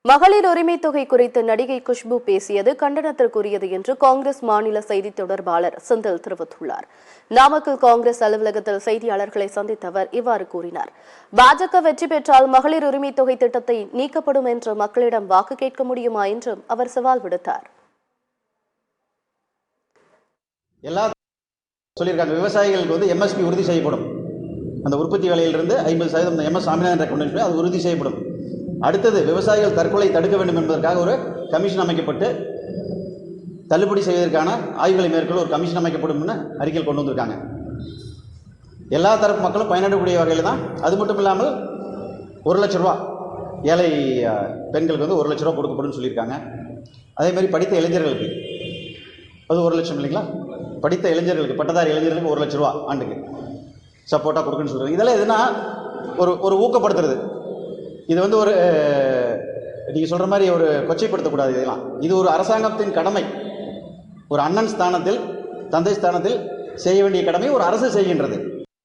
மகளிர் உரிமை தொகை குறித்து நடிகை குஷ்பு பேசியது கண்டனத்திற்குரியது என்று காங்கிரஸ் மாநில செய்தி தொடர்பாளர் செந்தில் தெரிவித்துள்ளார். நாமக்கல் காங்கிரஸ் அலுவலகத்தில் செய்தியாளர்களை சந்தித்த அவர் இவ்வாறு கூறினார். பாஜக வெற்றி பெற்றால் மகளிர் உரிமை தொகை திட்டத்தை நீக்கப்படும் என்று மக்களிடம் வாக்கு கேட்க முடியுமா என்றும் அவர் சவால் விடுத்தார். விவசாயிகளுக்கு எம்எஸ்பி உறுதி செய்யப்படும். அந்த உற்பத்தி விலையிலிருந்து 50% எம்எஸ் சாமிநாதன் ரெக்கமெண்டேஷன் அது உறுதி செய்யப்படும். அடுத்தது விவசாயிகள் தற்கொலை தடுக்க வேண்டும் என்பதற்காக ஒரு கமிஷன் அமைக்கப்பட்டு தள்ளுபடி செய்வதற்கான ஆய்வுகளை மேற்கொள்ள ஒரு கமிஷன் அமைக்கப்படும் அறிக்கையில் கொண்டு வந்திருக்காங்க. எல்லா தரப்பு மக்களும் பயனடக்கூடிய வகையில் தான். அது மட்டும் இல்லாமல் 1 லட்ச ரூபா ஏழை பெண்களுக்கு 1 லட்ச ரூபா கொடுக்கப்படும் சொல்லியிருக்காங்க. அதே மாதிரி படித்த இளைஞர்களுக்கு அது 1 லட்சம் இல்லைங்களா? படித்த இளைஞர்களுக்கு பட்டதாரி இளைஞர்களுக்கு 1 லட்ச ரூபா ஆண்டுக்கு சப்போர்ட்டாக கொடுக்குன்னு சொல்கிறாங்க. இதெல்லாம் எதுனா ஒரு ஊக்கப்படுத்துறது. இது ஒரு நீங்கள் சொல்கிற மாதிரி ஒரு கொச்சைப்படுத்தக்கூடாது. இதெல்லாம் இது ஒரு அரசாங்கத்தின் கடமை. ஒரு அண்ணன் ஸ்தானத்தில் தந்தை ஸ்தானத்தில் செய்ய வேண்டிய கடமை ஒரு அரசு செய்கின்றது.